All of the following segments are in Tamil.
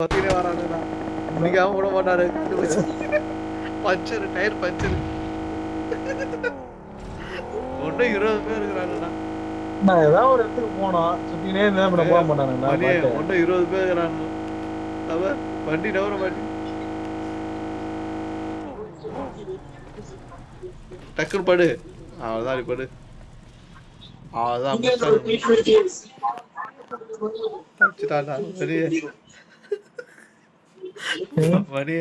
பத்தினே வரானுடா முடிக்காம விட மாட்டாரு பஞ்சரு டயர் பஞ்சரு ஒன்னும் 20 பேர் இருக்கிறானுடா நான் ஏதாவது ஒரு இடத்துக்கு போனோம் சுத்தினே இருந்தா போக மாட்டானுங்களா ஒன்னும் 20 பேர் இருக்கிறானு அவ வண்டி நவர மாட்டி டக்குனு படு அவ்வளவுதான் படு அவ்வளவுதான் மணி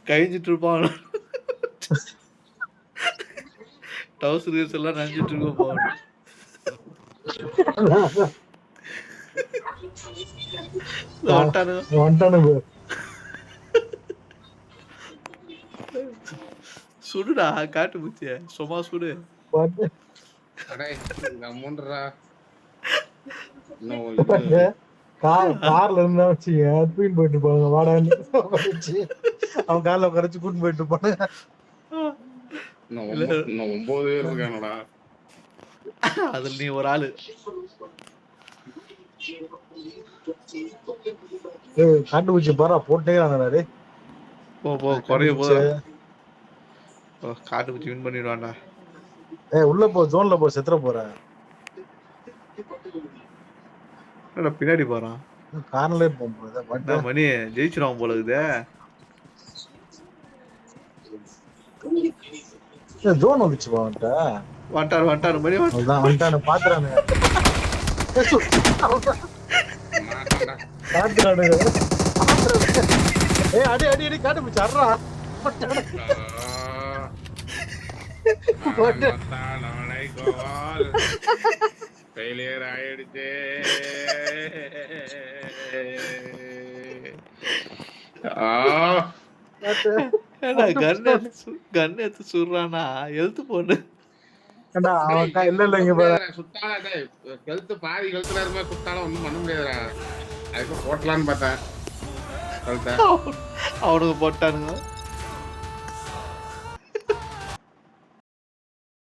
கழிஞ்சிட்டு இருப்பான் டவுசர் எல்லாம் நினைச்சிட்டு இருக்கோம் சுடுடா காட்டு பூச்சிய சும்மா சுடு கார்ல இருந்தா வச்சுங்க தூக்கிட்டு போயிட்டு இருப்பாங்க வாடான்னு அவன் கார்ல உட்காரச்சு கூட்டு போயிட்டு இருப்பானு 9 பேர் இருக்கானடா அதுல நீ ஒரு ஆளு காட்டுப்பூச்சி பாரா போட்டே போ குறைய போ காட்டுப்பூச்சி வின் பண்ணிடுவான்டா உள்ள போ ஜோன்ல போ செத்துற போற பின்னாடி போறான் கார்ல போகும்போது மணி ஜெயிச்சிருவான் போல இருக்குதே ஜோன் வந்துச்சு வந்துட்டாரு மணி வந்துட்டானு பாத்துறானு அடி அடி அடி காட்டு போச்சு அறா ஃபெயிலியர் ஆயிடுச்சு கன் எடுத்து சுடுறானா எழுத்து போடு கழுத்து பாதி கழுத்துல இருமா சுத்தாலும் ஒண்ணும் பண்ண முடியாதுடா அதுக்கு போட்டலான்னு பார்த்தேன் அவனுக்கு போட்டானுங்க